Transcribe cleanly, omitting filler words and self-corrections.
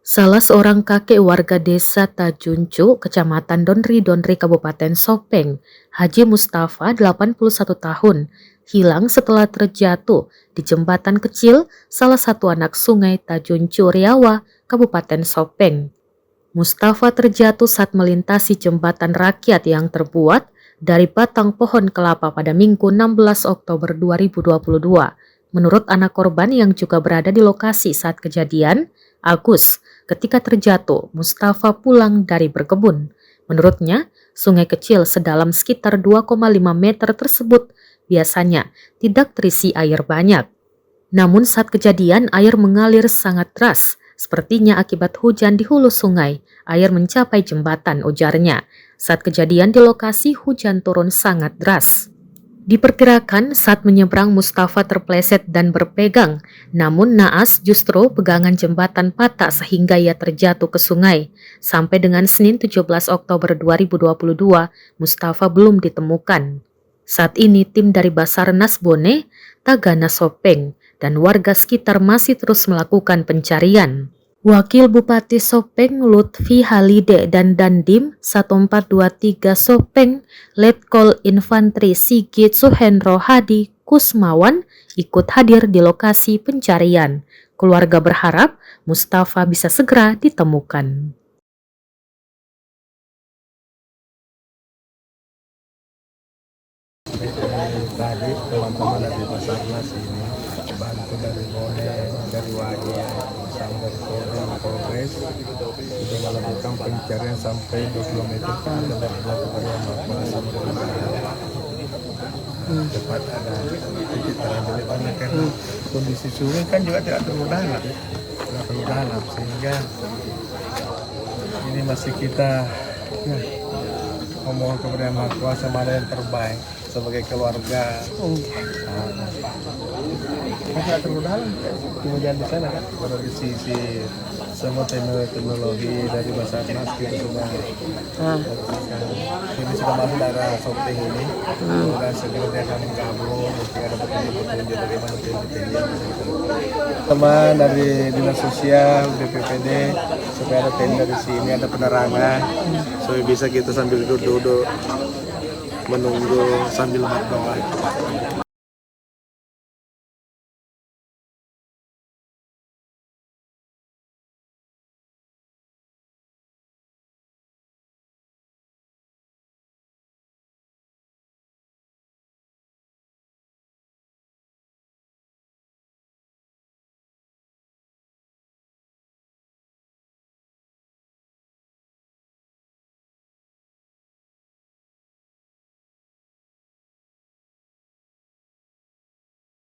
Salah seorang kakek warga desa Tajuncu, Kecamatan Donri, Kabupaten Sopeng, Haji Mustafa, 81 tahun, hilang setelah terjatuh di jembatan kecil salah satu anak sungai Tajuncu Riawa, Kabupaten Sopeng. Mustafa terjatuh saat melintasi jembatan rakyat yang terbuat dari batang pohon kelapa pada Minggu 16 Oktober 2022. Menurut anak korban yang juga berada di lokasi saat kejadian, Agus, ketika terjatuh, Mustafa pulang dari berkebun. Menurutnya, sungai kecil sedalam sekitar 2,5 meter tersebut biasanya tidak terisi air banyak. Namun saat kejadian air mengalir sangat deras, sepertinya akibat hujan di hulu sungai, air mencapai jembatan, ujarnya. Saat kejadian di lokasi hujan turun sangat deras. Diperkirakan saat menyeberang Mustafa terpleset dan berpegang, namun naas justru pegangan jembatan patah sehingga ia terjatuh ke sungai. Sampai dengan Senin 17 Oktober 2022, Mustafa belum ditemukan. Saat ini tim dari Basarnas Bone, Tagana Sopeng, dan warga sekitar masih terus melakukan pencarian. Wakil Bupati Sopeng Lutfi Halide dan Dandim 1423 Sopeng Letkol Infantri Sigit Suhendro Hadi Kusmawan ikut hadir di lokasi pencarian. Keluarga berharap Mustafa bisa segera ditemukan. Tadi teman-teman dari Basarnas ini bantu dari Bone, dari Wadi, sampai Polres sudah melakukan pencarian sampai 2 km dan dilakukan evakuasi cepat ada titik terang di mana karena kondisi sungai kan juga tidak terlalu dalam, sehingga ini masih kita memohon kepada Yang Maha Kuasa mana yang terbaik sebagai keluarga. Tidak terlalu dalam kemudian di sana kan pada di sisi semua teknologi dari Basarnas kita sudah ini sudah masuk daerah Sopeng ini dan segera dia akan menggabung mungkin ada petunjuk bagaimana teknik teman dari dinas sosial BPPD supaya ada tenda di sini, ada penerangan supaya bisa kita sambil duduk menunggu sambil berdoa.